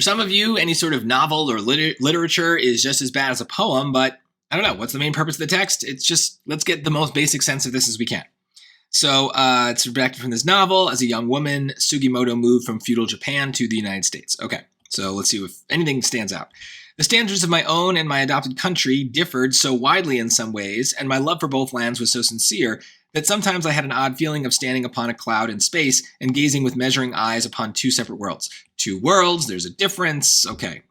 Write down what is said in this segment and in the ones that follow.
For some of you, any sort of novel or literature is just as bad as a poem, but I don't know. What's the main purpose of the text? It's just, let's get the most basic sense of this as we can. So it's redacted from this novel. As a young woman, Sugimoto moved from feudal Japan to the United States. Okay, so let's see if anything stands out. The standards of my own and my adopted country differed so widely in some ways, and my love for both lands was so sincere that sometimes I had an odd feeling of standing upon a cloud in space and gazing with measuring eyes upon two separate worlds. Two worlds, there's a difference, okay.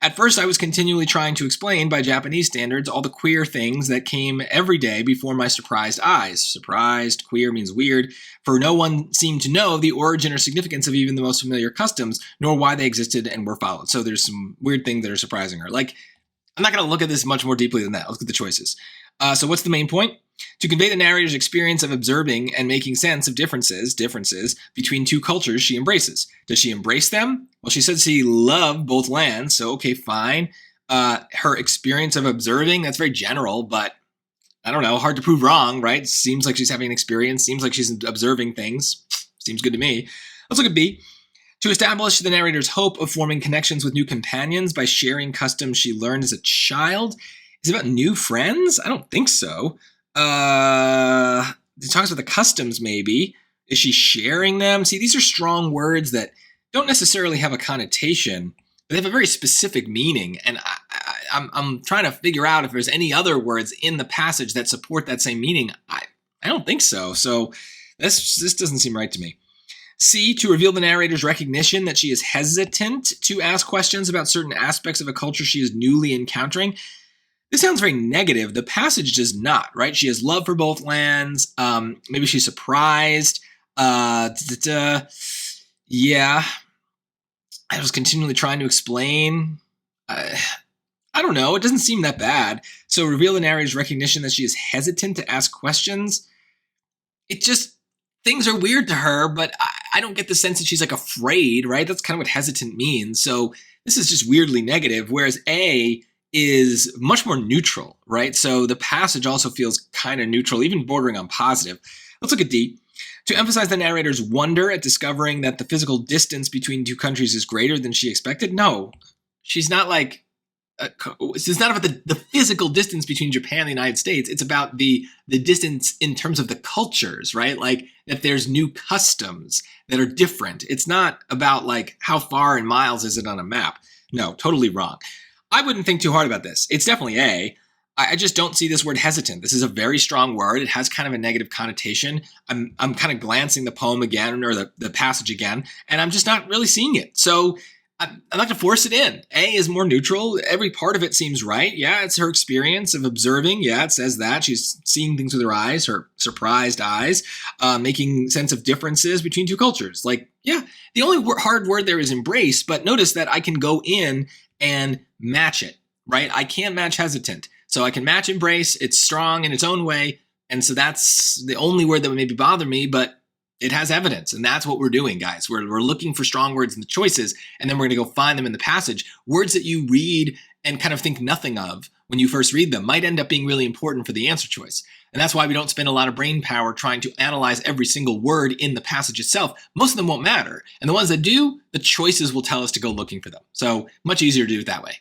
At first, I was continually trying to explain, by Japanese standards, all the queer things that came every day before my surprised eyes. Surprised, queer means weird, for no one seemed to know the origin or significance of even the most familiar customs, nor why they existed and were followed. So there's some weird things that are surprising her. Like, I'm not going to look at this much more deeply than that. Let's look at the choices. So what's the main point? To convey the narrator's experience of observing and making sense of differences between two cultures she embraces. Does she embrace them? Well, she says she loved both lands, so okay, fine. Her experience of observing, that's very general, but I don't know, hard to prove wrong, right? Seems like she's having an experience, seems like she's observing things. Seems good to me. Let's look at B. To establish the narrator's hope of forming connections with new companions by sharing customs she learned as a child. Is it about new friends? I don't think so. It talks about the customs, maybe. Is she sharing them? See, these are strong words that don't necessarily have a connotation, but they have a very specific meaning. And I'm trying to figure out if there's any other words in the passage that support that same meaning. I don't think so. So this doesn't seem right to me. C, to reveal the narrator's recognition that she is hesitant to ask questions about certain aspects of a culture she is newly encountering. This sounds very negative. The passage does not, right? She has love for both lands. Maybe she's surprised. Yeah. I was continually trying to explain. I don't know. It doesn't seem that bad. So reveal the narrator's recognition that she is hesitant to ask questions. It just, things are weird to her, but I don't get the sense that she's like afraid, right? That's kind of what hesitant means. So this is just weirdly negative, whereas A is much more neutral, right? So the passage also feels kind of neutral, even bordering on positive. Let's look at D. To emphasize the narrator's wonder at discovering that the physical distance between two countries is greater than she expected. No, she's not like, it's not about the physical distance between Japan and the United States. It's about the distance in terms of the cultures, right? Like that there's new customs that are different. It's not about like how far in miles is it on a map. No, totally wrong. I wouldn't think too hard about this. It's definitely A. I just don't see this word hesitant. This is a very strong word. It has kind of a negative connotation. I'm kind of glancing the poem again or the passage again, and I'm just not really seeing it. So I'm not going to force it in. A is more neutral. Every part of it seems right. Yeah, it's her experience of observing. Yeah, it says that. She's seeing things with her eyes, her surprised eyes, making sense of differences between two cultures. Like, yeah, the only hard word there is embrace, but notice that I can go in and match it, right? I can't match hesitant. So I can match embrace. It's strong in its own way. And so that's the only word that would maybe bother me, but it has evidence. And that's what we're doing, guys. We're looking for strong words in the choices, and then we're going to go find them in the passage. Words that you read and kind of think nothing of when you first read them might end up being really important for the answer choice. And that's why we don't spend a lot of brain power trying to analyze every single word in the passage itself. Most of them won't matter. And the ones that do, the choices will tell us to go looking for them. So much easier to do it that way.